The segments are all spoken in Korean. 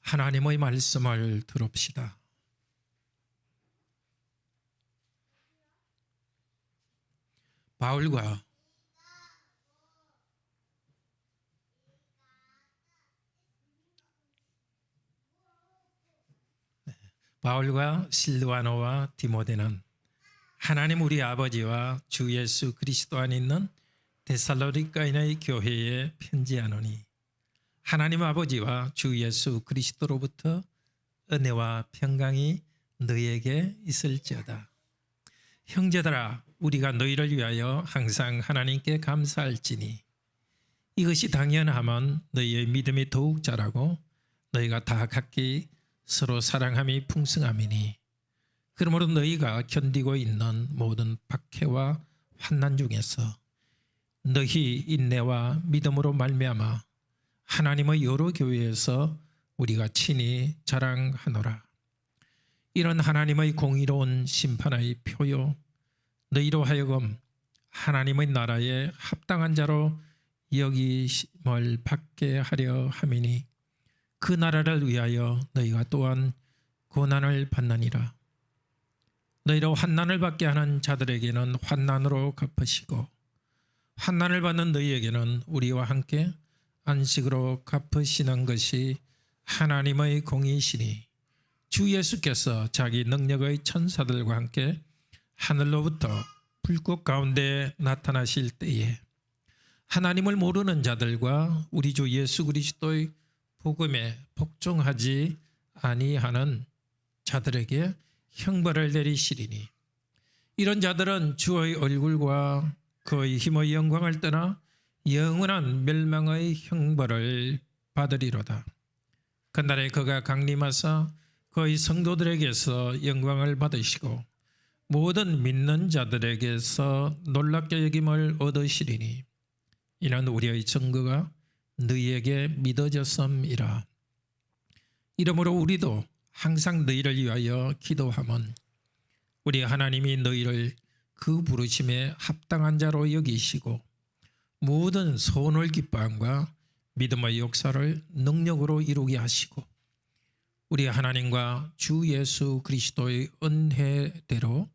하나님의 말씀을 들읍시다. 바울과 실르와노와 디모데는 하나님 우리 아버지와 주 예수 그리스도 안에 있는 데살로니가인의 교회에 편지하노니 하나님 아버지와 주 예수 그리스도로부터 은혜와 평강이 너희에게 있을지어다. 형제들아, 우리가 너희를 위하여 항상 하나님께 감사할지니 이것이 당연하면 너희의 믿음이 더욱 자라고 너희가 다 각기 서로 사랑함이 풍성함이니 그러므로 너희가 견디고 있는 모든 박해와 환난 중에서 너희 인내와 믿음으로 말미암아 하나님의 여러 교회에서 우리가 친히 자랑하노라. 이런 하나님의 공의로운 심판의 표요 너희로 하여금 하나님의 나라에 합당한 자로 여기심을 받게 하려 함이니 그 나라를 위하여 너희가 또한 고난을 받느니라. 너희로 환난을 받게 하는 자들에게는 환난으로 갚으시고 환난을 받는 너희에게는 우리와 함께 안식으로 갚으시는 것이 하나님의 공의시니 주 예수께서 자기 능력의 천사들과 함께 하늘로부터 불꽃 가운데 나타나실 때에 하나님을 모르는 자들과 우리 주 예수 그리스도의 복음에 복종하지 아니하는 자들에게 형벌을 내리시리니 이런 자들은 주의 얼굴과 그의 힘의 영광을 떠나 영원한 멸망의 형벌을 받으리로다. 그날에 그가 강림하사 그의 성도들에게서 영광을 받으시고 모든 믿는 자들에게서 놀랍게 여김을 얻으시리니 이는 우리의 증거가 너희에게 믿어졌음이라. 이러므로 우리도 항상 너희를 위하여 기도하면 우리 하나님이 너희를 그 부르심에 합당한 자로 여기시고 모든 소원을 기뻐함과 믿음의 역사를 능력으로 이루게 하시고 우리 하나님과 주 예수 그리스도의 은혜대로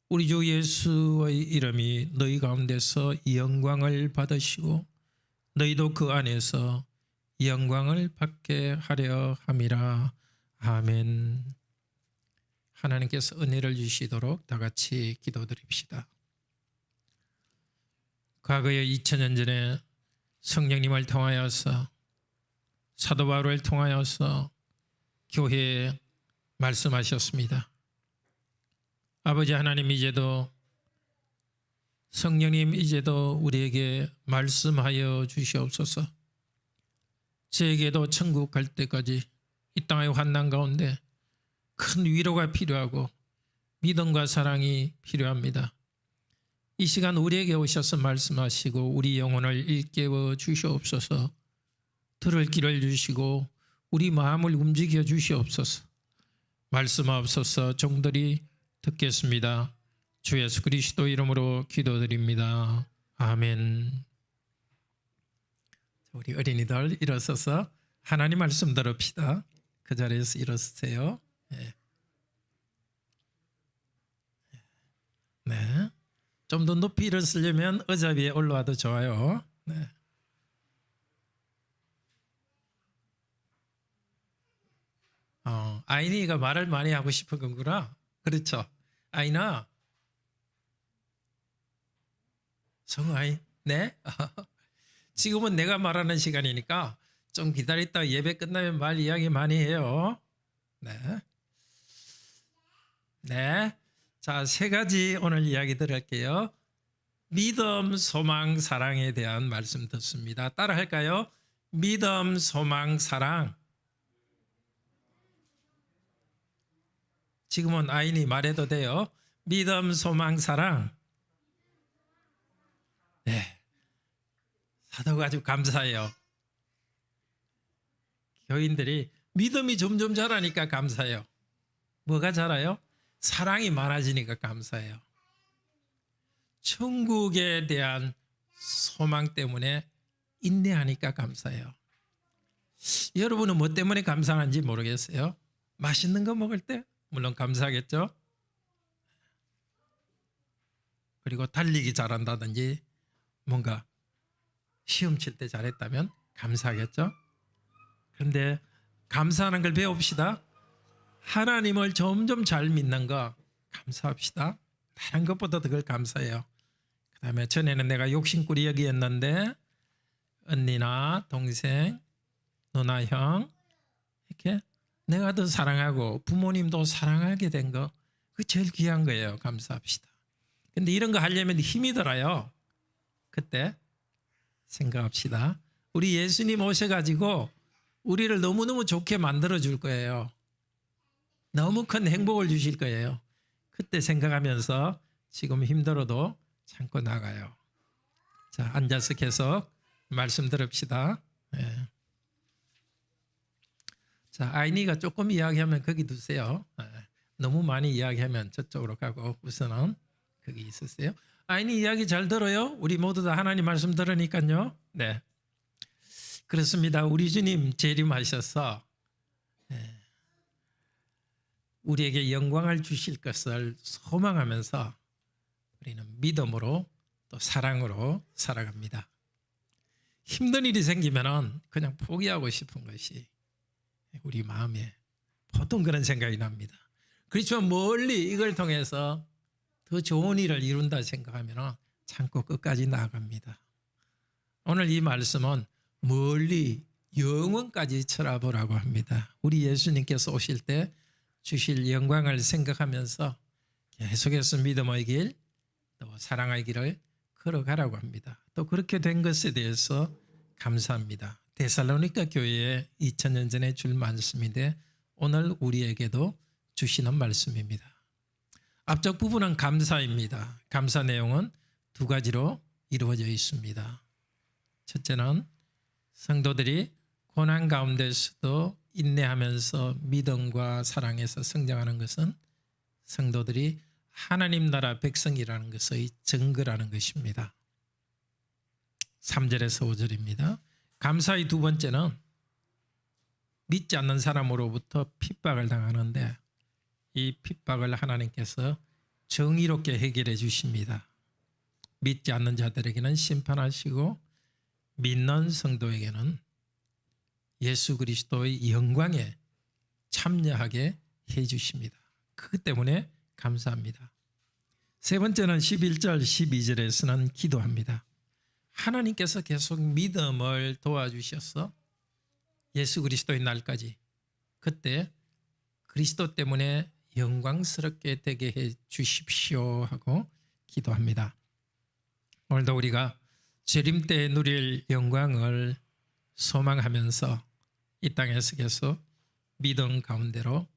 우리 주 예수의 이름이 너희 가운데서 영광을 받으시고 너희도 그 안에서 영광을 받게 하려 함이라. 아멘. 하나님께서 은혜를 주시도록 다 같이 기도드립시다. 과거에 2000년 전에 성령님을 통하여서 사도 바울을 통하여서 교회에 말씀하셨습니다. 아버지 하나님, 이제도 성령님 이제도 우리에게 말씀하여 주시옵소서. 저에게도 천국 갈 때까지 이 땅의 환난 가운데 큰 위로가 필요하고 믿음과 사랑이 필요합니다. 이 시간 우리에게 오셔서 말씀하시고 우리 영혼을 일깨워 주시옵소서. 들을 길을 주시고 우리 마음을 움직여 주시옵소서. 말씀하옵소서. 종들이 듣겠습니다. 주 예수 그리스도 이름으로 기도드립니다. 아멘. 우리 어린이들 일어서서 하나님 말씀 들읍시다. 그 자리에서 일어서세요. 네. 좀 더 높이 일어서려면 의자 위에 올라와도 좋아요. 네. 아이니가 말을 많이 하고 싶은 거구나. 그렇죠. 아이나. 성아이. 네. 지금은 내가 말하는 시간이니까 좀 기다렸다 예배 끝나면 말 이야기 많이 해요. 네. 네. 자, 세 가지 오늘 이야기 들을게요. 믿음, 소망, 사랑에 대한 말씀 듣습니다. 따라 할까요? 믿음, 소망, 사랑. 지금은 아인이 말해도 돼요. 믿음, 소망, 사랑. 네. 사도가 아주 감사해요. 교인들이 믿음이 점점 자라니까 감사해요. 뭐가 자라요? 사랑이 많아지니까 감사해요. 천국에 대한 소망 때문에 인내하니까 감사해요. 여러분은 뭐 때문에 감사한지 모르겠어요. 맛있는 거 먹을 때 물론 감사하겠죠. 그리고 달리기 잘한다든지 뭔가 시험 칠 때 잘했다면 감사하겠죠. 그런데 감사하는 걸 배웁시다. 하나님을 점점 잘 믿는 거 감사합시다. 다른 것보다 더 감사해요. 그 다음에 전에는 내가 욕심꾸리 여기였는데 언니나 동생, 누나, 형 이렇게 내가 더 사랑하고 부모님도 사랑하게 된 거 그게 제일 귀한 거예요. 감사합시다. 근데 이런 거 하려면 힘이 들어요. 그때 생각합시다. 우리 예수님 오셔가지고 우리를 너무너무 좋게 만들어 줄 거예요. 너무 큰 행복을 주실 거예요. 그때 생각하면서 지금 힘들어도 참고 나가요. 자, 앉아서 계속 말씀 들읍시다. 네. 자, 아이니가 조금 이야기하면 거기 두세요. 네. 너무 많이 이야기하면 저쪽으로 가고 우선은 거기 있으세요. 아이니 이야기 잘 들어요? 우리 모두 다 하나님 말씀 들으니까요. 네, 그렇습니다. 우리 주님 재림하셔서 우리에게 영광을 주실 것을 소망하면서 우리는 믿음으로 또 사랑으로 살아갑니다. 힘든 일이 생기면 그냥 포기하고 싶은 것이 우리 마음에 보통 그런 생각이 납니다. 그렇지만 멀리 이걸 통해서 더 좋은 일을 이룬다 생각하면 참고 끝까지 나아갑니다. 오늘 이 말씀은 멀리 영원까지 쳐다보라고 합니다. 우리 예수님께서 오실 때 주실 영광을 생각하면서 계속해서 믿음의 길, 또 사랑의 길을 걸어가라고 합니다. 또 그렇게 된 것에 대해서 감사합니다. 데살로니가 교회에 2000년 전에 줄 말씀인데 오늘 우리에게도 주시는 말씀입니다. 앞쪽 부분은 감사입니다. 감사 내용은 두 가지로 이루어져 있습니다. 첫째는 성도들이 고난 가운데서도 인내하면서 믿음과 사랑에서 성장하는 것은 성도들이 하나님 나라 백성이라는 것의 증거라는 것입니다. 3절에서 5절입니다. 감사의 두 번째는 믿지 않는 사람으로부터 핍박을 당하는데 이 핍박을 하나님께서 정의롭게 해결해 주십니다. 믿지 않는 자들에게는 심판하시고 믿는 성도에게는 예수 그리스도의 영광에 참여하게 해 주십니다. 그것 때문에 감사합니다. 세 번째는 11절 12절에서는 기도합니다. 하나님께서 계속 믿음을 도와주셔서 예수 그리스도의 날까지 그때 그리스도 때문에 영광스럽게 되게 해 주십시오 하고 기도합니다. 오늘도 우리가 재림 때 누릴 영광을 소망하면서 이 땅에서 계속 믿음 가운데로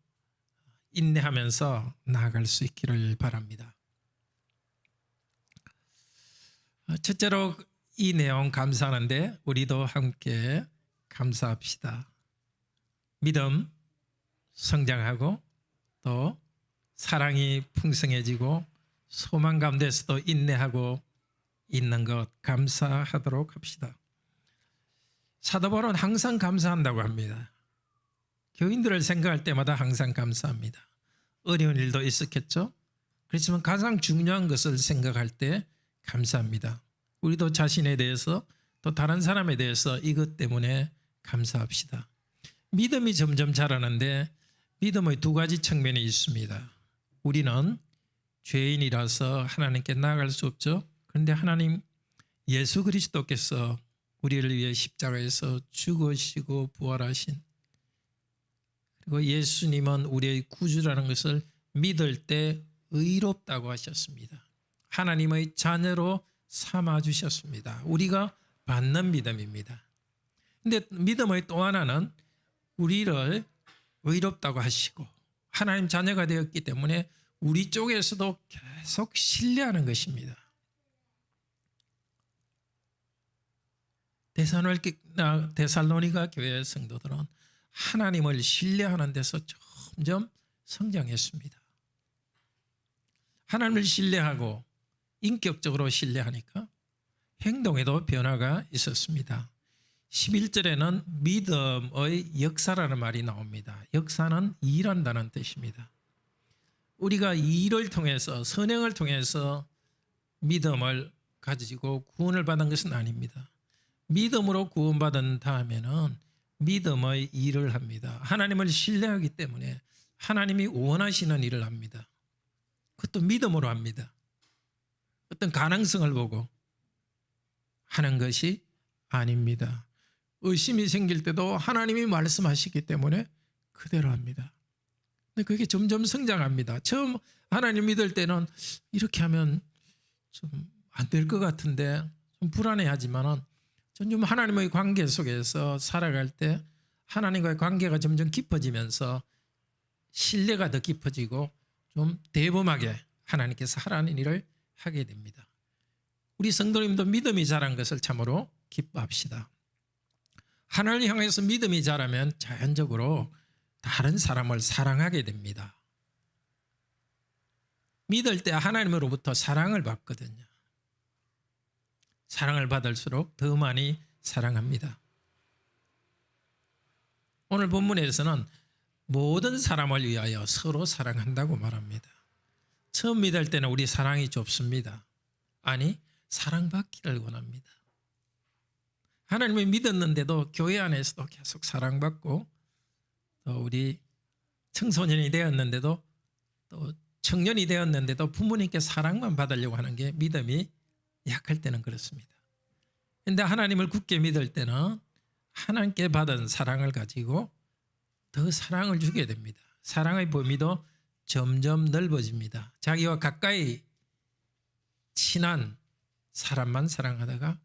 인내하면서 나아갈 수 있기를 바랍니다. 첫째로 이 내용 감사하는데 우리도 함께 감사합시다. 믿음 성장하고 또 사랑이 풍성해지고 소망 가운데서도 인내하고 있는 것 감사하도록 합시다. 사도 바울은 항상 감사한다고 합니다. 교인들을 생각할 때마다 항상 감사합니다. 어려운 일도 있었겠죠. 그렇지만 가장 중요한 것을 생각할 때 감사합니다. 우리도 자신에 대해서 또 다른 사람에 대해서 이것 때문에 감사합시다. 믿음이 점점 자라는데 믿음의 두 가지 측면이 있습니다. 우리는 죄인이라서 하나님께 나아갈 수 없죠. 그런데 하나님 예수 그리스도께서 우리를 위해 십자가에서 죽으시고 부활하신 그리고 예수님은 우리의 구주라는 것을 믿을 때 의롭다고 하셨습니다. 하나님의 자녀로 삼아주셨습니다. 우리가 받는 믿음입니다. 그런데 믿음의 또 하나는 우리를 의롭다고 하시고 하나님 자녀가 되었기 때문에 우리 쪽에서도 계속 신뢰하는 것입니다. 데살로니가 교회 성도들은 하나님을 신뢰하는 데서 점점 성장했습니다. 하나님을 신뢰하고 인격적으로 신뢰하니까 행동에도 변화가 있었습니다. 11절에는 믿음의 역사라는 말이 나옵니다. 역사는 일한다는 뜻입니다. 우리가 일을 통해서, 선행을 통해서 믿음을 가지고 구원을 받은 것은 아닙니다. 믿음으로 구원받은 다음에는 믿음의 일을 합니다. 하나님을 신뢰하기 때문에 하나님이 원하시는 일을 합니다. 그것도 믿음으로 합니다. 어떤 가능성을 보고 하는 것이 아닙니다. 의심이 생길 때도 하나님이 말씀하시기 때문에 그대로 합니다. 근데 그게 점점 성장합니다. 처음 하나님 믿을 때는 이렇게 하면 좀 안 될 것 같은데 좀 불안해하지만은 점점 하나님의 관계 속에서 살아갈 때 하나님과의 관계가 점점 깊어지면서 신뢰가 더 깊어지고 좀 대범하게 하나님께서 하라는 일을 하게 됩니다. 우리 성도님도 믿음이 자란 것을 참으로 기뻐합시다. 하나님을 향해서 믿음이 자라면 자연적으로 다른 사람을 사랑하게 됩니다. 믿을 때 하나님으로부터 사랑을 받거든요. 사랑을 받을수록 더 많이 사랑합니다. 오늘 본문에서는 모든 사람을 위하여 서로 사랑한다고 말합니다. 처음 믿을 때는 우리 사랑이 좁습니다. 아니, 사랑받기를 원합니다. 하나님을 믿었는데도 교회 안에서도 계속 사랑받고, 또 우리 청소년이 되었는데도, 또 청년이 되었는데도 부모님께 사랑만 받으려고 하는 게 믿음이 약할 때는 그렇습니다. 그런데 하나님을 굳게 믿을 때는 하나님께 받은 사랑을 가지고 더 사랑을 주게 됩니다. 사랑의 범위도 점점 넓어집니다. 자기와 가까이 친한 사람만 사랑하다가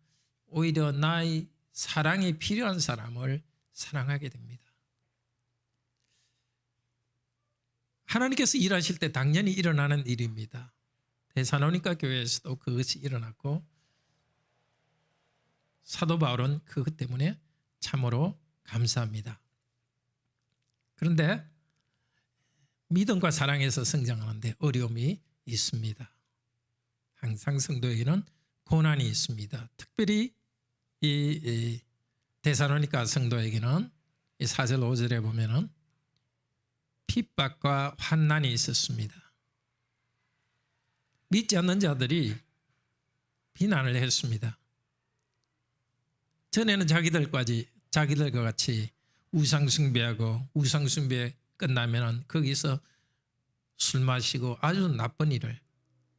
오히려 나의 사랑이 필요한 사람을 사랑하게 됩니다. 하나님께서 일하실 때 당연히 일어나는 일입니다. 데살로니가 교회에서도 그것이 일어났고 사도 바울은 그것 때문에 참으로 감사합니다. 그런데 믿음과 사랑에서 성장하는데 어려움이 있습니다. 항상 성도에게는 고난이 있습니다. 특별히 이 데살로니가 성도에게는 이 4절 5절에 보면은 핍박과 환난이 있었습니다. 믿지 않는 자들이 비난을 했습니다. 전에는 자기들과 같이 우상숭배하고 우상숭배 끝나면 거기서 술 마시고 아주 나쁜 일을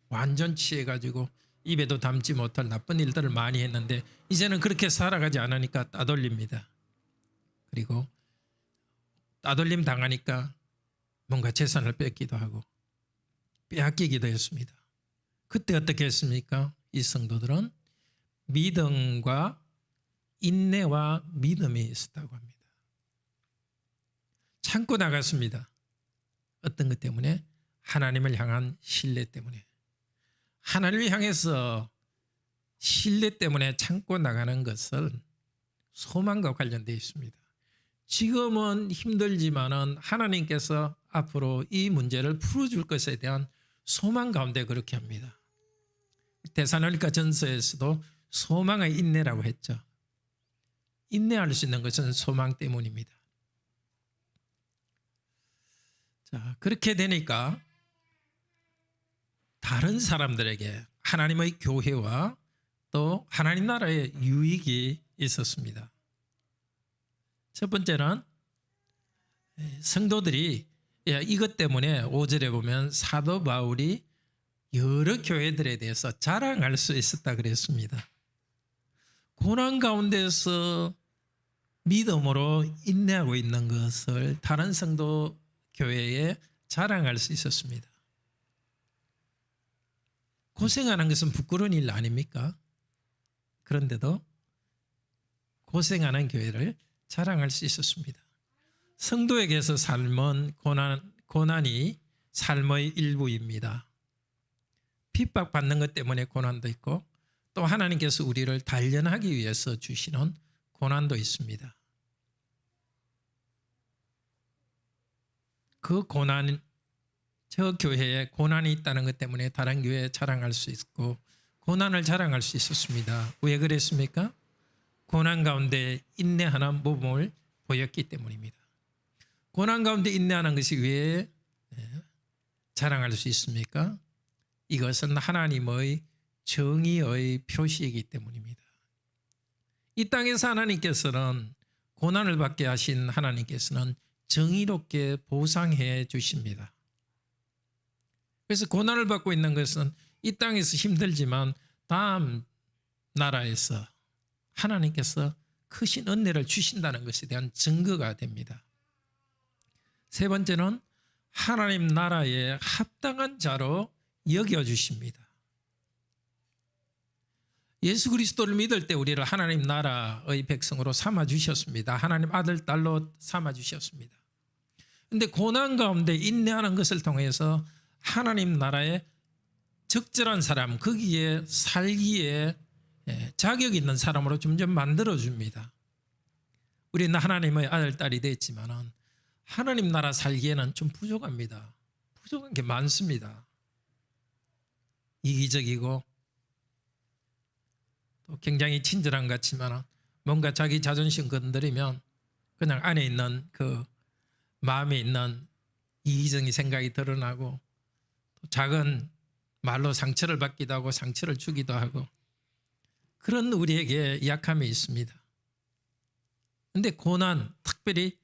완전 취해가지고 입에도 담지 못할 나쁜 일들을 많이 했는데 이제는 그렇게 살아가지 않으니까 따돌립니다. 그리고 따돌림 당하니까 뭔가 재산을 뺏기도 하고 빼앗기기도 했습니다. 그때 어떻게 했습니까? 이 성도들은 믿음과 인내와 믿음이 있었다고 합니다. 참고 나갔습니다. 어떤 것 때문에? 하나님을 향한 신뢰 때문에. 하나님을 향해서 신뢰 때문에 참고 나가는 것은 소망과 관련되어 있습니다. 지금은 힘들지만은 하나님께서 앞으로 이 문제를 풀어줄 것에 대한 소망 가운데 그렇게 합니다. 데살로니가 전서에서도 소망의 인내라고 했죠. 인내할 수 있는 것은 소망 때문입니다. 자, 그렇게 되니까 다른 사람들에게 하나님의 교회와 또 하나님 나라의 유익이 있었습니다. 첫 번째는 성도들이 이것 때문에 5절에 보면 사도 바울이 여러 교회들에 대해서 자랑할 수 있었다 그랬습니다. 고난 가운데서 믿음으로 인내하고 있는 것을 다른 성도 교회에 자랑할 수 있었습니다. 고생하는 것은 부끄러운 일 아닙니까? 그런데도 고생하는 교회를 자랑할 수 있었습니다. 성도에게서 삶은 고난이 삶의 일부입니다. 핍박받는 것 때문에 고난도 있고 또 하나님께서 우리를 단련하기 위해서 주시는 고난도 있습니다. 그 고난, 저 교회에 고난이 있다는 것 때문에 다른 교회에 자랑할 수 있고 고난을 자랑할 수 있었습니다. 왜 그랬습니까? 고난 가운데 인내하는 모범을 보였기 때문입니다. 고난 가운데 인내하는 것이 왜 자랑할 수 있습니까? 이것은 하나님의 정의의 표시이기 때문입니다. 이 땅에서 하나님께서는 고난을 받게 하신 하나님께서는 정의롭게 보상해 주십니다. 그래서 고난을 받고 있는 것은 이 땅에서 힘들지만 다음 나라에서 하나님께서 크신 은혜를 주신다는 것에 대한 증거가 됩니다. 세 번째는 하나님 나라에 합당한 자로 여겨주십니다. 예수 그리스도를 믿을 때 우리를 하나님 나라의 백성으로 삼아주셨습니다. 하나님 아들, 딸로 삼아주셨습니다. 그런데 고난 가운데 인내하는 것을 통해서 하나님 나라에 적절한 사람, 거기에 살기에 자격 있는 사람으로 점점 만들어줍니다. 우리는 하나님의 아들, 딸이 됐지만 하나님 나라 살기에는 좀 부족합니다. 부족한 게 많습니다. 이기적이고 또 굉장히 친절한 것 같지만 뭔가 자기 자존심 건드리면 그냥 안에 있는 그 마음에 있는 이기적인 생각이 드러나고 또 작은 말로 상처를 받기도 하고 상처를 주기도 하고 그런 우리에게 약함이 있습니다. 그런데 고난, 특별히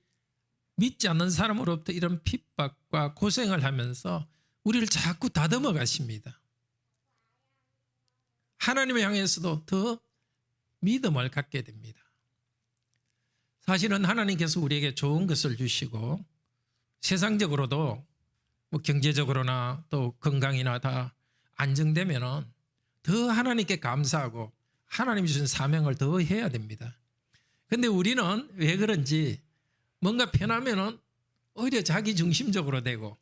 믿지 않는 사람으로부터 이런 핍박과 고생을 하면서 우리를 자꾸 다듬어 가십니다. 하나님을 향해서도 더 믿음을 갖게 됩니다. 사실은 하나님께서 우리에게 좋은 것을 주시고 세상적으로도 뭐 경제적으로나 또 건강이나 다 안정되면 더 하나님께 감사하고 하나님이 주신 사명을 더 해야 됩니다. 그런데 우리는 왜 그런지 뭔가 편하면은 오히려 자기 중심적으로 되고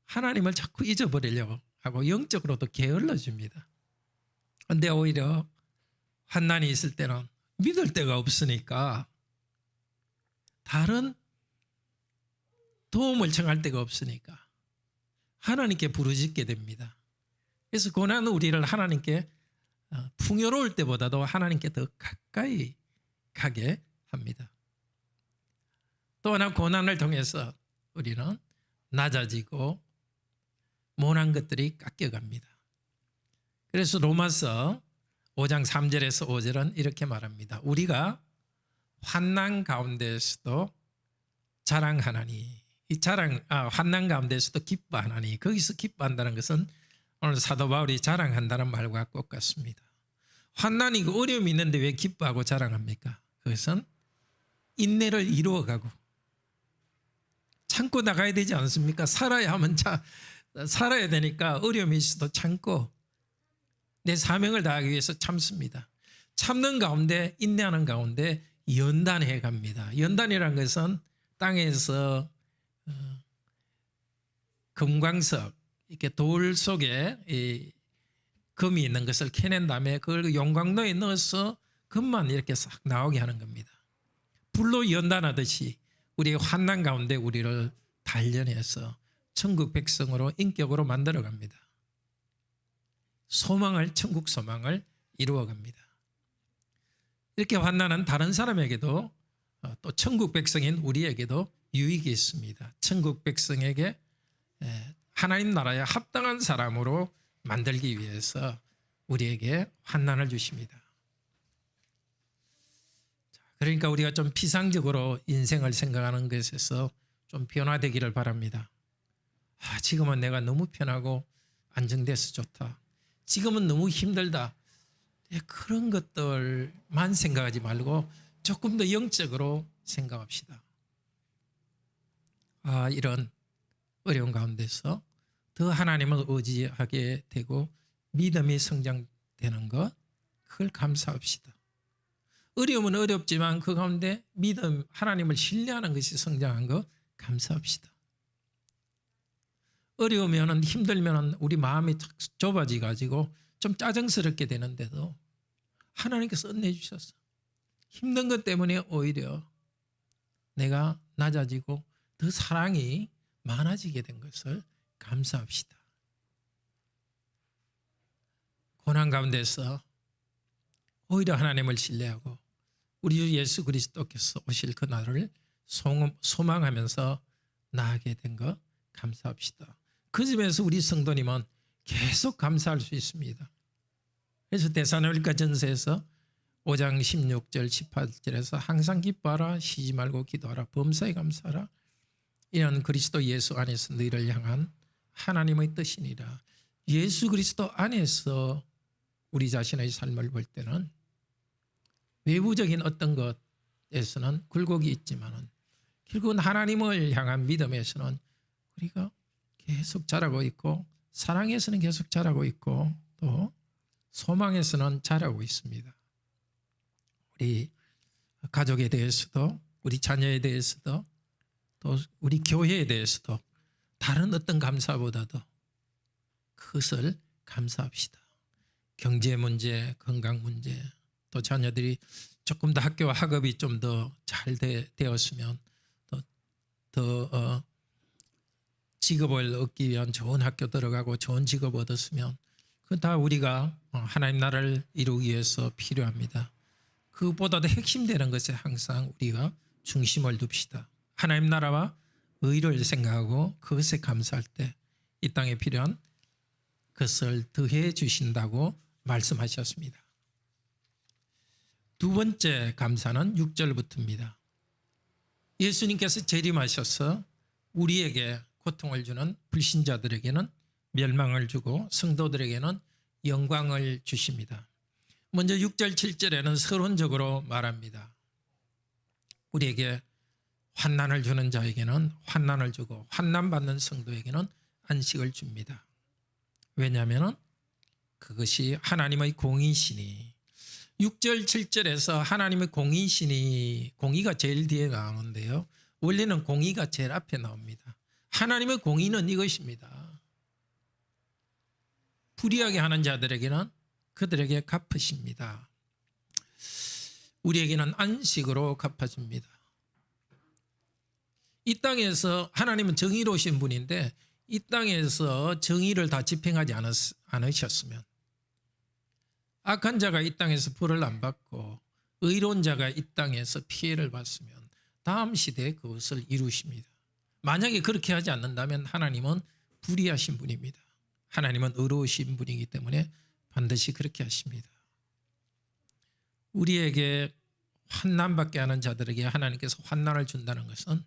하나님을 자꾸 잊어버리려고 하고 영적으로도 게을러집니다. 그런데 오히려 환난이 있을 때는 믿을 데가 없으니까 다른 도움을 청할 데가 없으니까 하나님께 부르짖게 됩니다. 그래서 고난은 우리를 하나님께 풍요로울 때보다도 하나님께 더 가까이 가게 합니다. 또 하나 고난을 통해서 우리는 낮아지고 모난 것들이 깎여갑니다. 그래서 로마서 5장 3절에서 5절은 이렇게 말합니다. 우리가 환난 가운데서도 자랑하나니 이 환난 가운데서도 기뻐하나니 거기서 기뻐한다는 것은 오늘 사도 바울이 자랑한다는 말과 똑같습니다. 환난이 어려움이 있는데 왜 기뻐하고 자랑합니까? 그것은 인내를 이루어가고 참고 나가야 되지 않습니까? 살아야 되니까 어려움이 있어도 참고 내 사명을 다하기 위해서 참습니다. 참는 가운데 인내하는 가운데 연단해 갑니다. 연단이라는 것은 땅에서 금광석 이렇게 돌 속에 이 금이 있는 것을 캐낸 다음에 그걸 용광로에 넣어서 금만 이렇게 싹 나오게 하는 겁니다. 불로 연단하듯이 우리의 환난 가운데 우리를 단련해서 천국 백성으로 인격으로 만들어 갑니다. 천국 소망을 이루어 갑니다. 이렇게 환난은 다른 사람에게도 또 천국 백성인 우리에게도 유익이 있습니다. 천국 백성에게 하나님 나라에 합당한 사람으로 만들기 위해서 우리에게 환난을 주십니다. 그러니까 우리가 좀 피상적으로 인생을 생각하는 것에서 좀 변화되기를 바랍니다. 지금은 내가 너무 편하고 안정돼서 좋다. 지금은 너무 힘들다. 그런 것들만 생각하지 말고 조금 더 영적으로 생각합시다. 이런 어려운 가운데서 더 하나님을 의지하게 되고 믿음이 성장되는 것, 그걸 감사합시다. 어려움은 어렵지만 그 가운데 믿음, 하나님을 신뢰하는 것이 성장한 것 감사합시다. 어려우면 힘들면 우리 마음이 좁아지가지고 좀 짜증스럽게 되는데도 하나님께서 은혜 주셨어. 힘든 것 때문에 오히려 내가 낮아지고 더 사랑이 많아지게 된 것을 감사합시다. 고난 가운데서 오히려 하나님을 신뢰하고 우리 주 예수 그리스도께서 오실 그 날을 소망하면서 나아가게 된 것 감사합시다. 그 점에서 우리 성도님은 계속 감사할 수 있습니다. 그래서 데살로니가 전서에서 5장 16절 18절에서 항상 기뻐하라, 쉬지 말고 기도하라, 범사에 감사하라, 이런 그리스도 예수 안에서 너희를 향한 하나님의 뜻이니라. 예수 그리스도 안에서 우리 자신의 삶을 볼 때는 외부적인 어떤 것에서는 굴곡이 있지만은 결국은 하나님을 향한 믿음에서는 우리가 계속 자라고 있고, 사랑에서는 계속 자라고 있고, 또 소망에서는 자라고 있습니다. 우리 가족에 대해서도, 우리 자녀에 대해서도, 또 우리 교회에 대해서도 다른 어떤 감사보다도 그것을 감사합시다. 경제 문제, 건강 문제, 또 자녀들이 조금 더 학교와 학업이 좀 더 잘 되었으면 더 직업을 얻기 위한 좋은 학교 들어가고 좋은 직업 얻었으면 그건 다 우리가 하나님 나라를 이루기 위해서 필요합니다. 그것보다도 핵심되는 것에 항상 우리가 중심을 둡시다. 하나님 나라와 의를 생각하고 그것에 감사할 때 이 땅에 필요한 것을 더해 주신다고 말씀하셨습니다. 두 번째 감사는 6절부터입니다. 예수님께서 재림하셔서 우리에게 고통을 주는 불신자들에게는 멸망을 주고 성도들에게는 영광을 주십니다. 먼저 6절 7절에는 서론적으로 말합니다. 우리에게 환난을 주는 자에게는 환난을 주고 환난받는 성도에게는 안식을 줍니다. 왜냐하면 그것이 하나님의 공의시니. 6절 7절에서 하나님의 공의시니, 공의가 제일 뒤에 나오는데요, 원래는 공의가 제일 앞에 나옵니다. 하나님의 공의는 이것입니다. 불의하게 하는 자들에게는 그들에게 갚으십니다. 우리에게는 안식으로 갚아줍니다. 이 땅에서 하나님은 정의로우신 분인데 이 땅에서 정의를 다 집행하지 않으셨으면, 악한 자가 이 땅에서 벌을 안 받고 의로운 자가 이 땅에서 피해를 봤으면 다음 시대에 그것을 이루십니다. 만약에 그렇게 하지 않는다면 하나님은 불의하신 분입니다. 하나님은 의로우신 분이기 때문에 반드시 그렇게 하십니다. 우리에게 환난받게 하는 자들에게 하나님께서 환난을 준다는 것은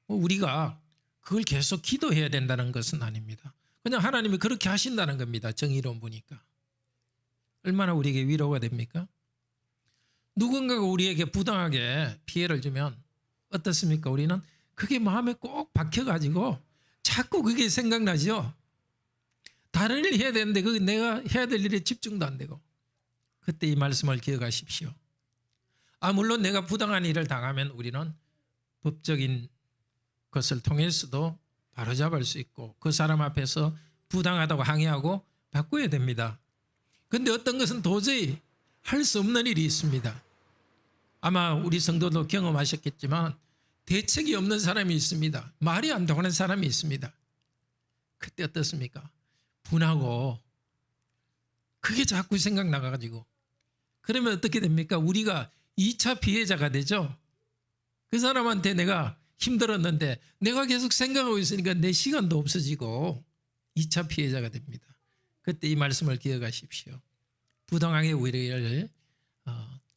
우리가 그걸 계속 기도해야 된다는 것은 아닙니다. 그냥 하나님이 그렇게 하신다는 겁니다. 정의로운 분이니까. 얼마나 우리에게 위로가 됩니까? 누군가가 우리에게 부당하게 피해를 주면 어떻습니까? 우리는 그게 마음에 꼭 박혀가지고 자꾸 그게 생각나죠. 다른 일 해야 되는데 그 내가 해야 될 일에 집중도 안 되고. 그때 이 말씀을 기억하십시오. 물론 내가 부당한 일을 당하면 우리는 법적인 것을 통해서도 바로잡을 수 있고 그 사람 앞에서 부당하다고 항의하고 바꿔야 됩니다. 그런데 어떤 것은 도저히 할 수 없는 일이 있습니다. 아마 우리 성도도 경험하셨겠지만 대책이 없는 사람이 있습니다. 말이 안 통하는 사람이 있습니다. 그때 어떻습니까? 분하고 그게 자꾸 생각나가지고 그러면 어떻게 됩니까? 우리가 2차 피해자가 되죠. 그 사람한테 내가 힘들었는데 내가 계속 생각하고 있으니까 내 시간도 없어지고 2차 피해자가 됩니다. 그때 이 말씀을 기억하십시오. 부당하게 우리를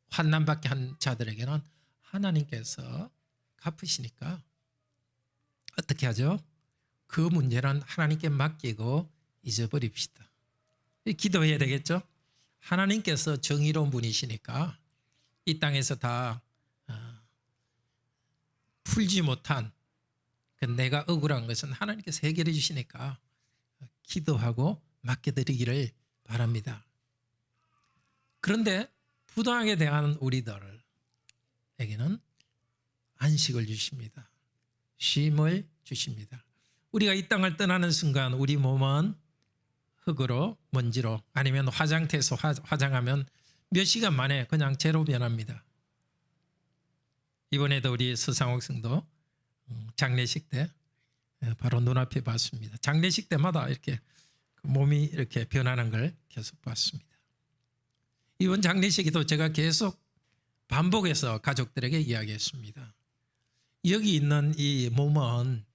환난받게 한 자들에게는 하나님께서 갚으시니까 어떻게 하죠? 그 문제는 하나님께 맡기고 잊어버립시다. 기도해야 되겠죠? 하나님께서 정의로운 분이시니까 이 땅에서 다 풀지 못한 내가 억울한 것은 하나님께서 해결해 주시니까 기도하고 맡겨드리기를 바랍니다. 그런데 부당하게 대한 우리들에게는 안식을 주십니다. 쉼을 주십니다. 우리가 이 땅을 떠나는 순간 우리 몸은 흙으로 먼지로 아니면 화장태에서 화장하면 몇 시간 만에 그냥 재로 변합니다. 이번에도 우리 서상옥 성도 장례식 때 바로 눈앞에 봤습니다. 장례식 때마다 이렇게 몸이 이렇게 변하는 걸 계속 봤습니다. 이번 장례식에도 제가 계속 반복해서 가족들에게 이야기했습니다. 여기 있는 이 몸은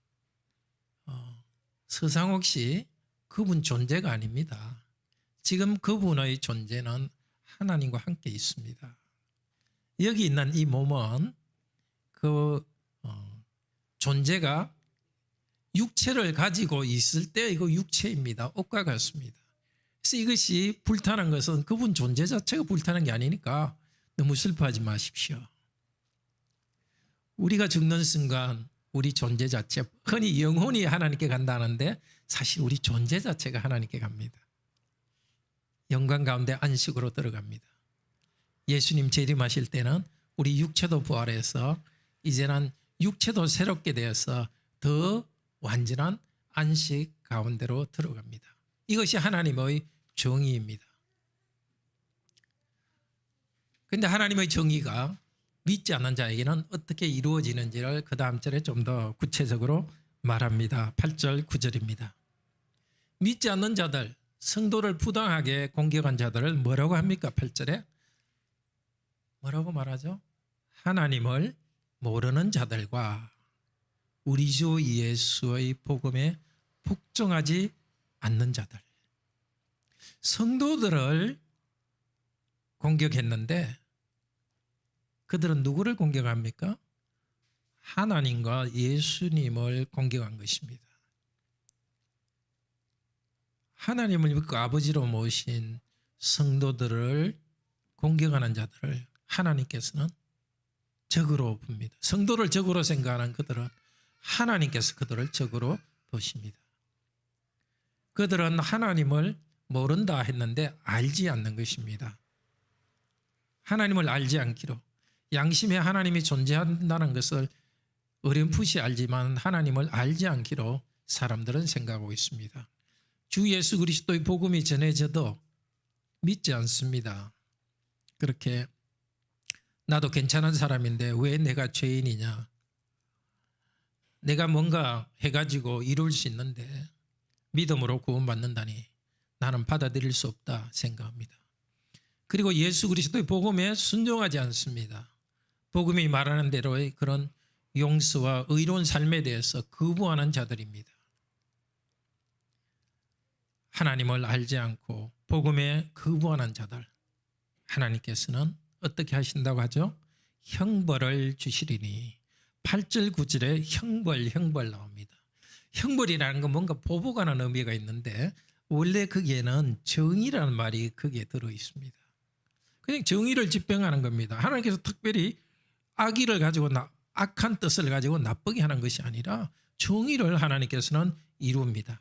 서상옥 씨 그분 존재가 아닙니다. 지금 그분의 존재는 하나님과 함께 있습니다. 여기 있는 이 몸은 그 존재가 육체를 가지고 있을 때 이거 육체입니다. 옷과 같습니다. 그래서 이것이 불타는 것은 그분 존재 자체가 불타는 게 아니니까 너무 슬퍼하지 마십시오. 우리가 죽는 순간 우리 존재 자체, 흔히 영혼이 하나님께 간다는데 사실 우리 존재 자체가 하나님께 갑니다. 영광 가운데 안식으로 들어갑니다. 예수님 재림하실 때는 우리 육체도 부활해서 이제는 육체도 새롭게 되어서 더 완전한 안식 가운데로 들어갑니다. 이것이 하나님의 정의입니다. 그런데 하나님의 정의가 믿지 않는 자에게는 어떻게 이루어지는지를 그 다음 절에 좀 더 구체적으로 말합니다. 8절 9절입니다. 믿지 않는 자들, 성도를 부당하게 공격한 자들을 뭐라고 합니까? 8절에 뭐라고 말하죠? 하나님을 모르는 자들과 우리 주 예수의 복음에 복종하지 않는 자들. 성도들을 공격했는데 그들은 누구를 공격합니까? 하나님과 예수님을 공격한 것입니다. 하나님을 믿고 아버지로 모신 성도들을 공격하는 자들을 하나님께서는 적으로 봅니다. 성도를 적으로 생각하는 그들은 하나님께서 그들을 적으로 보십니다. 그들은 하나님을 모른다 했는데 알지 않는 것입니다. 하나님을 알지 않기로, 양심에 하나님이 존재한다는 것을 어렴풋이 알지만 하나님을 알지 않기로 사람들은 생각하고 있습니다. 주 예수 그리스도의 복음이 전해져도 믿지 않습니다. 그렇게 나도 괜찮은 사람인데 왜 내가 죄인이냐, 내가 뭔가 해가지고 이룰 수 있는데 믿음으로 구원받는다니 나는 받아들일 수 없다 생각합니다. 그리고 예수 그리스도의 복음에 순종하지 않습니다. 복음이 말하는 대로의 그런 용서와 의로운 삶에 대해서 거부하는 자들입니다. 하나님을 알지 않고 복음에 거부하는 자들, 하나님께서는 어떻게 하신다고 하죠? 형벌을 주시리니. 8절 9절에 형벌 나옵니다. 형벌이라는 건 뭔가 보복하는 의미가 있는데 원래 거기에는 정의라는 말이 거기에 들어 있습니다. 그냥 정의를 집행하는 겁니다. 하나님께서 특별히 악의를 가지고 악한 뜻을 가지고 나쁘게 하는 것이 아니라 정의를 하나님께서는 이룹니다.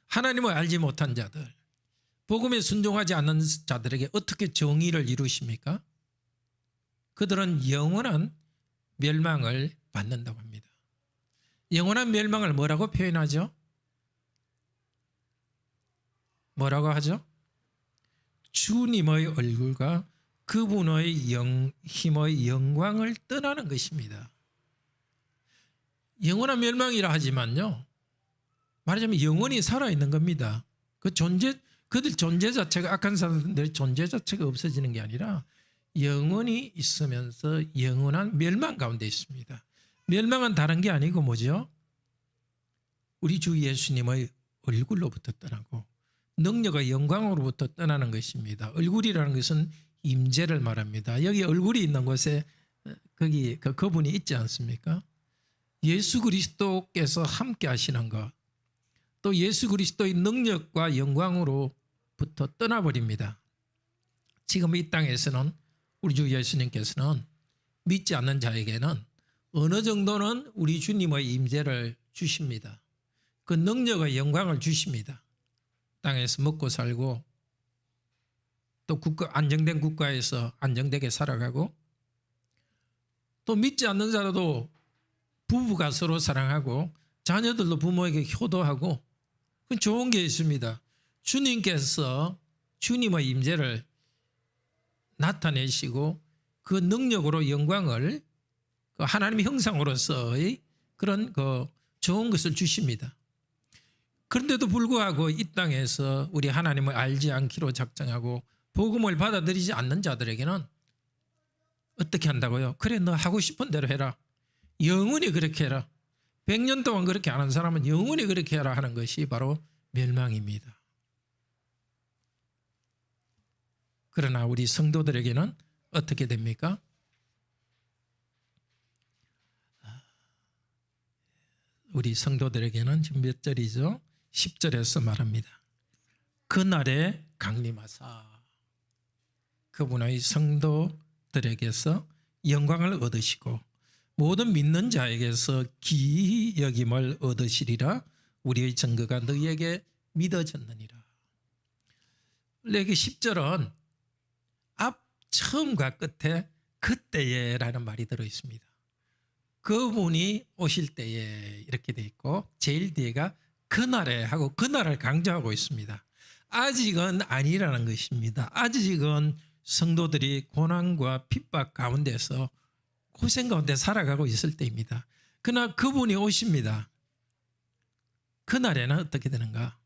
하나님을 알지 못한 자들, 복음에 순종하지 않는 자들에게 어떻게 정의를 이루십니까? 그들은 영원한 멸망을 받는다고 합니다. 영원한 멸망을 뭐라고 표현하죠? 뭐라고 하죠? 주님의 얼굴과 그분의 힘의 영광을 떠나는 것입니다. 영원한 멸망이라 하지만요, 말하자면 영원히 살아있는 겁니다. 그들 존재 자체가, 악한 사람들의 존재 자체가 없어지는 게 아니라 영원히 있으면서 영원한 멸망 가운데 있습니다. 멸망은 다른 게 아니고 뭐죠? 우리 주 예수님의 얼굴로부터 떠나고 능력과 영광으로부터 떠나는 것입니다. 얼굴이라는 것은 임재를 말합니다. 여기 얼굴이 있는 곳에 거기 그분이 있지 않습니까? 예수 그리스도께서 함께 하시는 것, 또 예수 그리스도의 능력과 영광으로부터 떠나버립니다. 지금 이 땅에서는 우리 주 예수님께서는 믿지 않는 자에게는 어느 정도는 우리 주님의 임재를 주십니다. 그 능력과 영광을 주십니다. 땅에서 먹고 살고 또 안정된 국가에서 안정되게 살아가고, 또 믿지 않는 자라도 부부가 서로 사랑하고 자녀들도 부모에게 효도하고, 그건 좋은 게 있습니다. 주님께서 주님의 임재를 나타내시고 그 능력으로 영광을 그 하나님의 형상으로서의 그런 그 좋은 것을 주십니다. 그런데도 불구하고 이 땅에서 우리 하나님을 알지 않기로 작정하고 복음을 받아들이지 않는 자들에게는 어떻게 한다고요? 그래, 너 하고 싶은 대로 해라. 영원히 그렇게 해라. 100년 동안 그렇게 안 한 사람은 영원히 그렇게 해라 하는 것이 바로 멸망입니다. 그러나 우리 성도들에게는 어떻게 됩니까? 우리 성도들에게는 지금 몇 절이죠? 10절에서 말합니다. 그날에 강림하사 그분의 성도들에게서 영광을 얻으시고 모든 믿는 자에게서 기이 여김을 얻으시리라. 우리의 증거가 너희에게 믿어졌느니라. 여기 10절은 앞 처음과 끝에 그때에 라는 말이 들어있습니다. 그분이 오실 때에 이렇게 돼 있고 제일 뒤에가 그날에 하고 그날을 강조하고 있습니다. 아직은 아니라는 것입니다. 아직은 성도들이 고난과 핍박 가운데서 고생 가운데 살아가고 있을 때입니다. 그러나 그분이 오십니다. 그날에는 어떻게 되는가?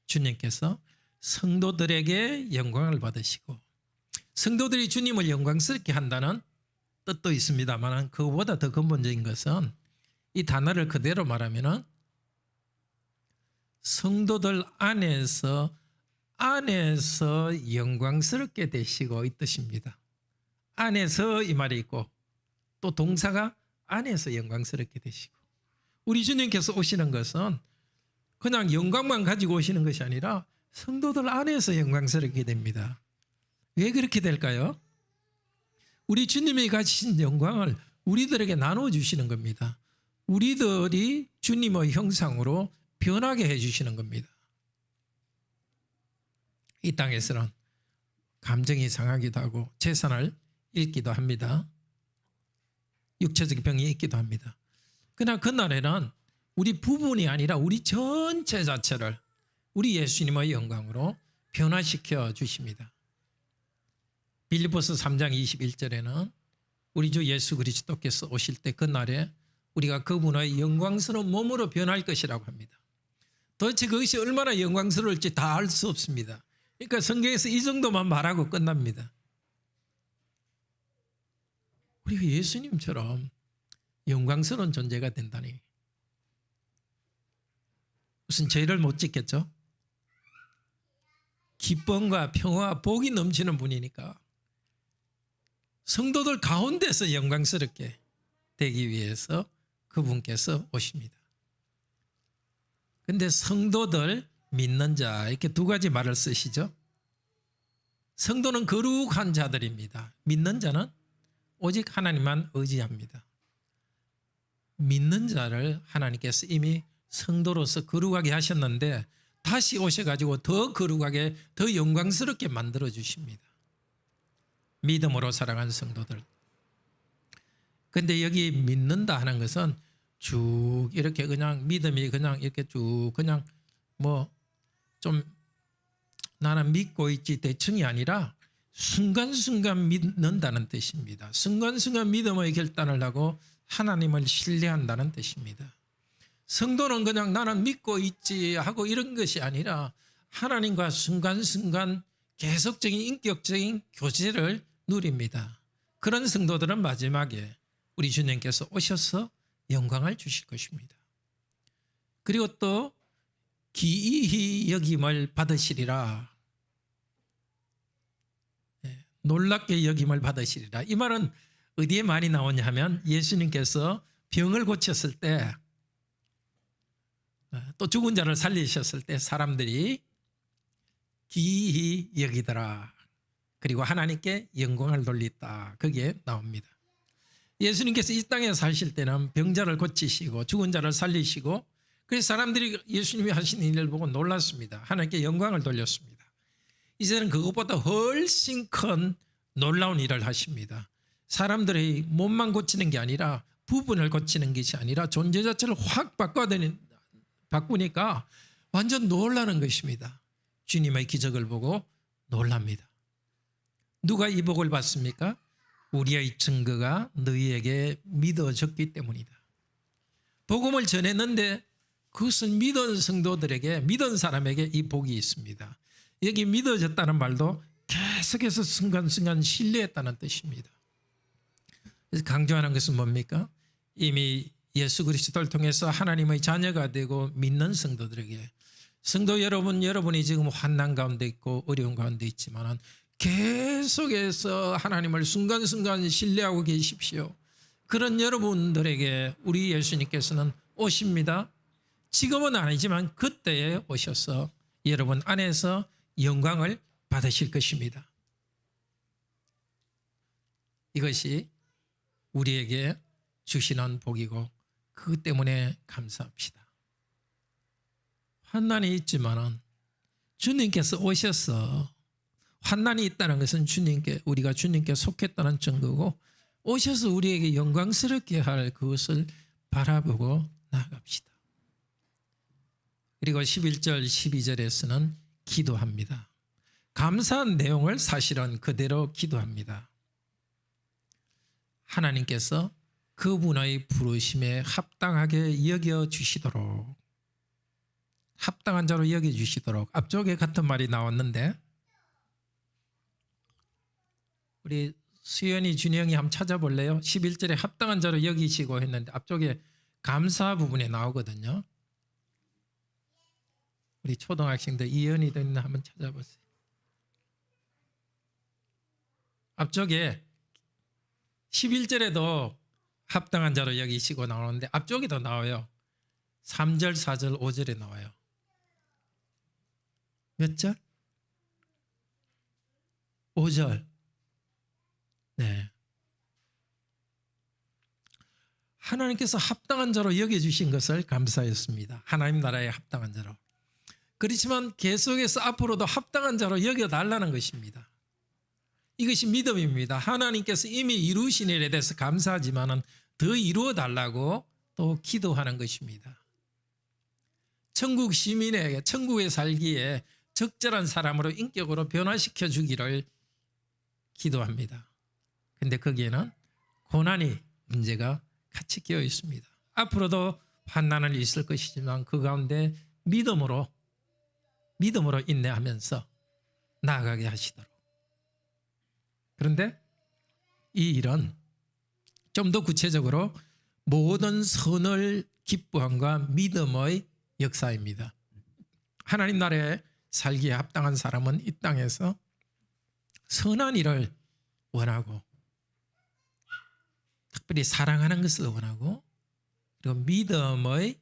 주님께서 성도들에게 영광을 받으시고 성도들이 주님을 영광스럽게 한다는 뜻도 있습니다만 그거보다 더 근본적인 것은 이 단어를 그대로 말하면 성도들 안에서 영광스럽게 되시고 이 뜻입니다. 안에서 이 말이 있고 또 동사가 안에서 영광스럽게 되시고 우리 주님께서 오시는 것은 그냥 영광만 가지고 오시는 것이 아니라 성도들 안에서 영광스럽게 됩니다. 왜 그렇게 될까요? 우리 주님이 가지신 영광을 우리들에게 나눠주시는 겁니다. 우리들이 주님의 형상으로 변하게 해주시는 겁니다. 이 땅에서는 감정이 상하기도 하고 재산을 잃기도 합니다. 육체적 병이 있기도 합니다. 그러나 그날에는 우리 부분이 아니라 우리 전체 자체를 우리 예수님의 영광으로 변화시켜 주십니다. 빌립보서 3장 21절에는 우리 주 예수 그리스도께서 오실 때 그날에 우리가 그분의 영광스러운 몸으로 변할 것이라고 합니다. 도대체 그것이 얼마나 영광스러울지 다 알 수 없습니다. 그러니까 성경에서 이 정도만 말하고 끝납니다. 우리가 예수님처럼 영광스러운 존재가 된다니 무슨 죄를 못 짓겠죠? 기쁨과 평화, 복이 넘치는 분이니까 성도들 가운데서 영광스럽게 되기 위해서 그분께서 오십니다. 그런데 성도들, 믿는 자 이렇게 두 가지 말을 쓰시죠. 성도는 거룩한 자들입니다. 믿는 자는 오직 하나님만 의지합니다. 믿는 자를 하나님께서 이미 성도로서 거룩하게 하셨는데 다시 오셔가지고 더 거룩하게 더 영광스럽게 만들어 주십니다. 믿음으로 살아간 성도들. 근데 여기 믿는다 하는 것은 쭉 이렇게 그냥 믿음이 그냥 이렇게 쭉 그냥 뭐 좀 나는 믿고 있지 대충이 아니라 순간순간 믿는다는 뜻입니다. 순간순간 믿음의 결단을 하고 하나님을 신뢰한다는 뜻입니다. 성도는 그냥 나는 믿고 있지 하고 이런 것이 아니라 하나님과 순간순간 계속적인 인격적인 교제를 누립니다. 그런 성도들은 마지막에 우리 주님께서 오셔서 영광을 주실 것입니다. 그리고 또 기이히 여김을 받으시리라. 놀랍게 여김을 받으시리라. 이 말은 어디에 많이 나오냐 하면 예수님께서 병을 고쳤을 때 또 죽은 자를 살리셨을 때 사람들이 기이히 여기더라. 그리고 하나님께 영광을 돌렸다. 그게 나옵니다. 예수님께서 이 땅에 사실 때는 병자를 고치시고 죽은 자를 살리시고 그래서 사람들이 예수님이 하신 일을 보고 놀랐습니다. 하나님께 영광을 돌렸습니다. 이제는 그것보다 훨씬 큰 놀라운 일을 하십니다. 사람들의 몸만 고치는 게 아니라 부분을 고치는 것이 아니라 존재 자체를 확 바꾸니까 완전 놀라는 것입니다. 주님의 기적을 보고 놀랍니다. 누가 이 복을 받습니까? 우리의 증거가 너희에게 믿어졌기 때문이다. 복음을 전했는데 그것은 믿은 성도들에게, 믿은 사람에게 이 복이 있습니다. 여기 믿어졌다는 말도 계속해서 순간순간 신뢰했다는 뜻입니다. 그래서 강조하는 것은 뭡니까? 이미 예수 그리스도를 통해서 하나님의 자녀가 되고 믿는 성도들에게, 성도 여러분, 여러분이 지금 환난 가운데 있고 어려운 가운데 있지만 계속해서 하나님을 순간순간 신뢰하고 계십시오. 그런 여러분들에게 우리 예수님께서는 오십니다. 지금은 아니지만 그때에 오셔서 여러분 안에서 영광을 받으실 것입니다. 이것이 우리에게 주시는 복이고 그것 때문에 감사합시다. 환난이 있지만 주님께서 오셔서, 환난이 있다는 것은 우리가 주님께 속했다는 증거고, 오셔서 우리에게 영광스럽게 할 그것을 바라보고 나아갑시다. 그리고 11절 12절에서는 기도합니다. 감사한 내용을 사실은 그대로 기도합니다. 하나님께서 그분의 부르심에 합당하게 여겨주시도록, 합당한 자로 여겨주시도록, 앞쪽에 같은 말이 나왔는데 우리 수연이, 준영이 한번 찾아볼래요? 11절에 합당한 자로 여기시고 했는데 앞쪽에 감사 부분에 나오거든요. 우리 초등학생들 이연이도 있나 한번 찾아보세요. 앞쪽에 11절에도 합당한 자로 여기시고 나오는데 앞쪽에도 나와요. 3절, 4절, 5절에 나와요. 몇 절? 5절. 네. 하나님께서 합당한 자로 여겨주신 것을 감사했습니다. 하나님 나라에 합당한 자로. 그렇지만 계속해서 앞으로도 합당한 자로 여겨달라는 것입니다. 이것이 믿음입니다. 하나님께서 이미 이루신 일에 대해서 감사하지만 더 이루어달라고 또 기도하는 것입니다. 천국 시민에게, 천국에 살기에 적절한 사람으로 인격으로 변화시켜 주기를 기도합니다. 그런데 거기에는 고난이, 문제가 같이 끼어 있습니다. 앞으로도 환난은 있을 것이지만 그 가운데 믿음으로 인내하면서 나아가게 하시도록. 그런데 이 일은 좀 더 구체적으로 모든 선을 기뻐함과 믿음의 역사입니다. 하나님 나라에 살기에 합당한 사람은 이 땅에서 선한 일을 원하고, 특별히 사랑하는 것을 원하고, 그리고 믿음의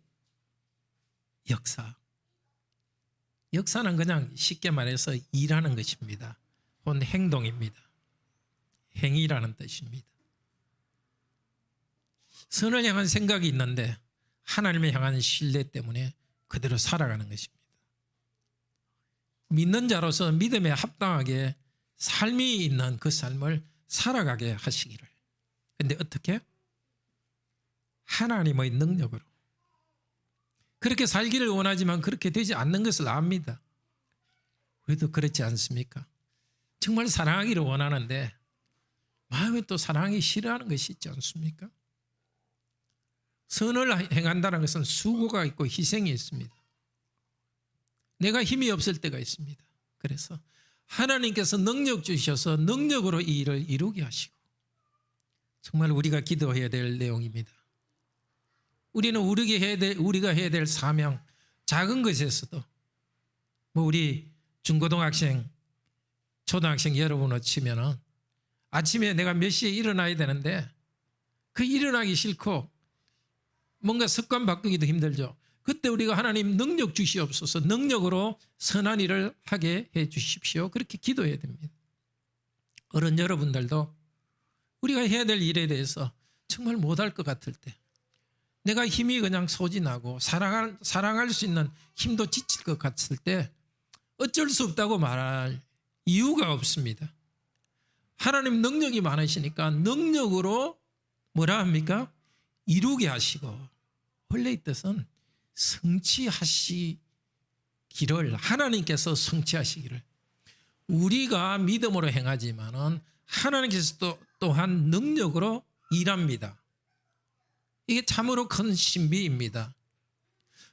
역사. 역사는 그냥 쉽게 말해서 일하는 것입니다. 혹은 행동입니다. 행위라는 뜻입니다. 선을 향한 생각이 있는데 하나님을 향한 신뢰 때문에 그대로 살아가는 것입니다. 믿는 자로서 믿음에 합당하게 삶이 있는 그 삶을 살아가게 하시기를. 그런데 어떻게? 하나님의 능력으로. 그렇게 살기를 원하지만 그렇게 되지 않는 것을 압니다. 우리도 그렇지 않습니까? 정말 사랑하기를 원하는데 마음에 또 사랑하기 싫어하는 것이 있지 않습니까? 선을 행한다는 것은 수고가 있고 희생이 있습니다. 내가 힘이 없을 때가 있습니다. 그래서 하나님께서 능력 주셔서 능력으로 이 일을 이루게 하시고, 정말 우리가 기도해야 될 내용입니다. 우리는 우리가 해야 될 사명, 작은 것에서도, 우리 중고등학생, 초등학생 여러분을 치면은 아침에 내가 몇 시에 일어나야 되는데 그 일어나기 싫고 뭔가 습관 바꾸기도 힘들죠. 그때 우리가 하나님 능력 주시옵소서, 능력으로 선한 일을 하게 해 주십시오. 그렇게 기도해야 됩니다. 어른 여러분들도 우리가 해야 될 일에 대해서 정말 못할 것 같을 때, 내가 힘이 그냥 소진하고 사랑할 수 있는 힘도 지칠 것 같을 때 어쩔 수 없다고 말할 이유가 없습니다. 하나님 능력이 많으시니까 능력으로 뭐라 합니까? 이루게 하시고, 원래의 뜻은 성취하시기를, 하나님께서 성취하시기를. 우리가 믿음으로 행하지만은 하나님께서 또한 능력으로 일합니다. 이게 참으로 큰 신비입니다.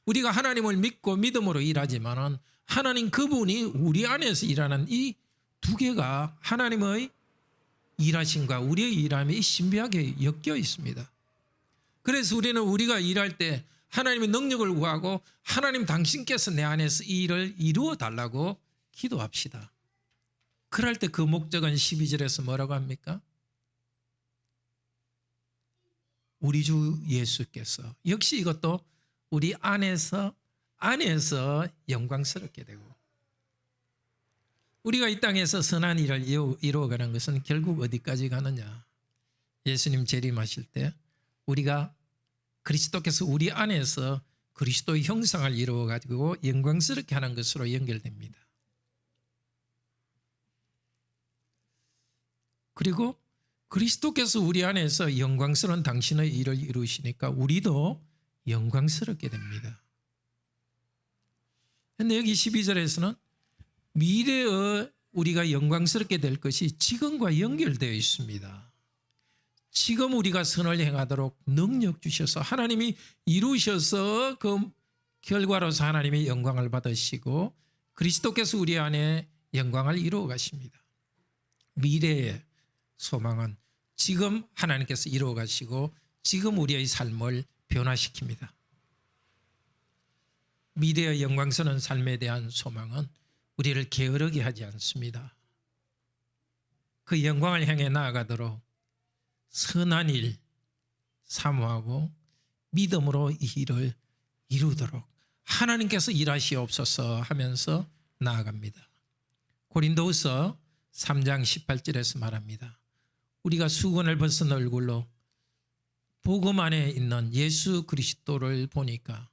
우리가 하나님을 믿고 믿음으로 일하지만은 하나님 그분이 우리 안에서 일하는 이 두 개가 하나님의 일하심과 우리의 일함이 신비하게 엮여 있습니다. 그래서 우리는 우리가 일할 때 하나님의 능력을 구하고 하나님 당신께서 내 안에서 이 일을 이루어 달라고 기도합시다. 그럴 때 그 목적은 12절에서 뭐라고 합니까? 우리 주 예수께서 역시 이것도 우리 안에서 영광스럽게 되고 우리가 이 땅에서 선한 일을 이루어가는 것은 결국 어디까지 가느냐? 예수님 재림하실 때 우리가 그리스도께서 우리 안에서 그리스도의 형상을 이루어가지고 영광스럽게 하는 것으로 연결됩니다. 그리고 그리스도께서 우리 안에서 영광스러운 당신의 일을 이루시니까 우리도 영광스럽게 됩니다. 그런데 여기 12절에서는 미래의 우리가 영광스럽게 될 것이 지금과 연결되어 있습니다. 지금 우리가 선을 행하도록 능력 주셔서 하나님이 이루셔서 그 결과로서 하나님의 영광을 받으시고 그리스도께서 우리 안에 영광을 이루어 가십니다. 미래의 소망은 지금 하나님께서 이루어 가시고 지금 우리의 삶을 변화시킵니다. 미래의 영광스러운 삶에 대한 소망은 우리를 게으르게 하지 않습니다. 그 영광을 향해 나아가도록 선한 일 사모하고 믿음으로 이 일을 이루도록 하나님께서 일하시옵소서 하면서 나아갑니다. 고린도후서 3장 18절에서 말합니다. 우리가 수건을 벗은 얼굴로 복음 안에 있는 예수 그리스도를 보니까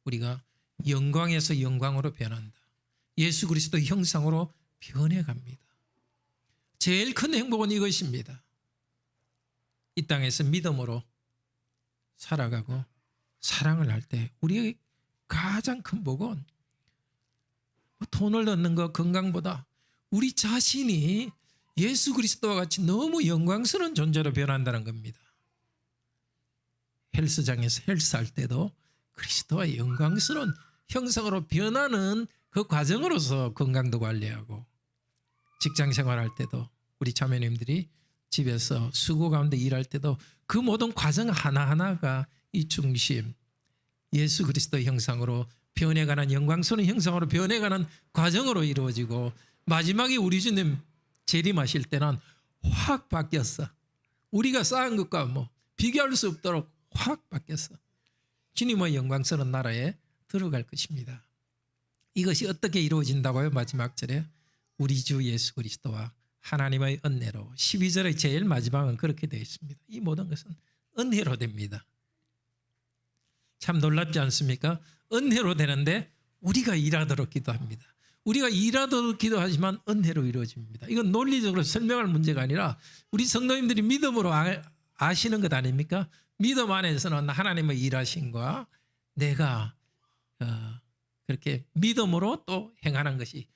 우리가 영광에서 영광으로 변한다. 예수 그리스도의 형상으로 변해갑니다. 제일 큰 행복은 이것입니다. 이 땅에서 믿음으로 살아가고 사랑을 할 때 우리의 가장 큰 복은 돈을 얻는 것 건강보다 우리 자신이 예수 그리스도와 같이 너무 영광스러운 존재로 변한다는 겁니다. 헬스장에서 헬스할 때도 그리스도와 영광스러운 형상으로 변하는 그 과정으로서 건강도 관리하고 직장 생활할 때도 우리 자매님들이 집에서 수고 가운데 일할 때도 그 모든 과정 하나하나가 이 중심 예수 그리스도의 형상으로 변해가는 영광스러운 형상으로 변해가는 과정으로 이루어지고 마지막에 우리 주님 재림하실 때는 확 바뀌었어. 우리가 쌓은 것과 비교할 수 없도록 확 바뀌었어. 주님의 영광스러운 나라에 들어갈 것입니다. 이것이 어떻게 이루어진다고요? 마지막 절에 우리 주 예수 그리스도와 하나님의 은혜로 12절의 제일 마지막은 그렇게 되어 있습니다. 이 모든 것은 은혜로 됩니다. 참 놀랍지 않습니까? 은혜로 되는데 우리가 일하도록 기도합니다. 우리가 일하도록 기도하지만 은혜로 이루어집니다. 이건 논리적으로 설명할 문제가 아니라 우리 성도님들이 믿음으로 아시는 것 아닙니까? 믿음 안에서는 하나님의 일하심과 내가 그렇게 믿음으로 또 행하는 것이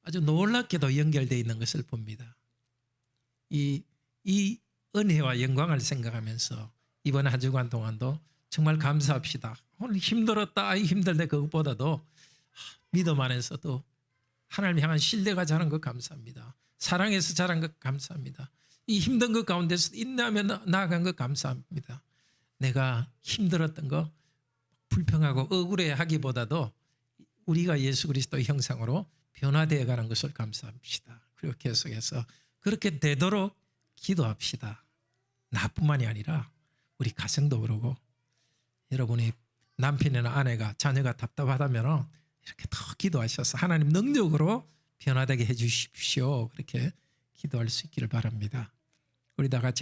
아주 놀랍게도 연결되어 있는 것을 봅니다. 이 은혜와 영광을 생각하면서 이번 한 주간 동안도 정말 감사합시다. 오늘 힘들었다, 힘들다 그것보다도 믿음 안에서도 하나님 향한 신뢰가 자란 것 감사합니다. 사랑에서 자란 것 감사합니다. 이 힘든 것 가운데서 인내하며 나아간 것 감사합니다. 내가 힘들었던 거 불평하고 억울해하기보다도 우리가 예수 그리스도의 형상으로 변화되어 가는 것을 감사합시다. 그리고 계속해서 그렇게 되도록 기도합시다. 나뿐만이 아니라 우리 가정도 그러고 여러분이 남편이나 아내가 자녀가 답답하다면 이렇게 더 기도하셔서 하나님 능력으로 변화되게 해 주십시오. 그렇게 기도할 수 있기를 바랍니다. 우리 다 같이